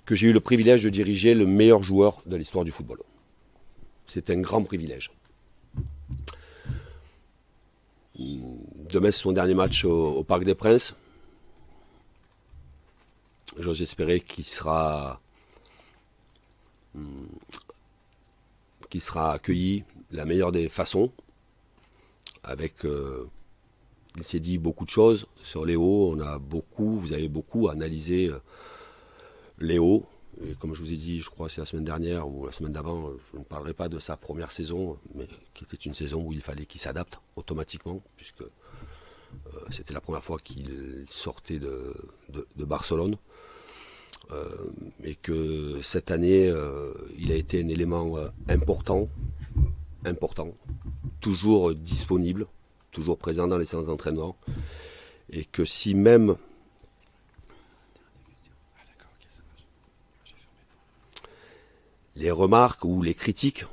que j'ai eu le privilège de diriger le meilleur joueur de l'histoire du football. C'est un grand privilège. Demain, c'est son dernier match au Parc des Princes. J'ose espérer qu'il sera accueilli de la meilleure des façons. Il s'est dit beaucoup de choses sur Léo. Vous avez beaucoup analysé Léo. Et comme je vous ai dit, je crois que c'est la semaine dernière ou la semaine d'avant, je ne parlerai pas de sa première saison, mais qui était une saison où il fallait qu'il s'adapte automatiquement, puisque c'était la première fois qu'il sortait de Barcelone. Et que cette année, il a été un élément important, toujours disponible, toujours présent dans les séances d'entraînement. Et que si même les remarques ou les critiques,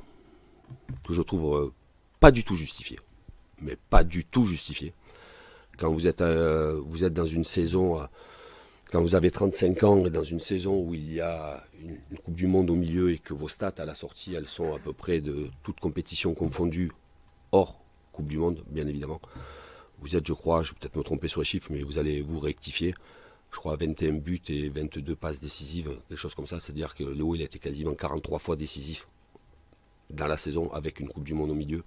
que je trouve pas du tout justifiées, mais pas du tout justifiées, quand vous êtes dans une saison, quand vous avez 35 ans et dans une saison où il y a une Coupe du Monde au milieu et que vos stats à la sortie, elles sont à peu près de toute compétition confondue, hors Coupe du Monde, bien évidemment. Vous êtes, je crois, je vais peut-être me tromper sur les chiffres, mais vous allez vous rectifier. Je crois 21 buts et 22 passes décisives, quelque chose comme ça. C'est-à-dire que Léo, il a été quasiment 43 fois décisif dans la saison avec une Coupe du Monde au milieu.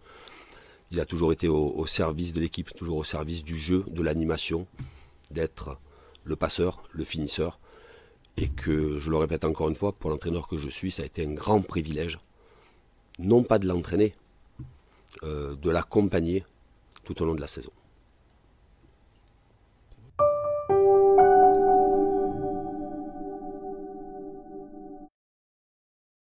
Il a toujours été au service de l'équipe, toujours au service du jeu, de l'animation, d'être le passeur, le finisseur. Et que, je le répète encore une fois, pour l'entraîneur que je suis, ça a été un grand privilège, non pas de l'entraîner, de l'accompagner tout au long de la saison.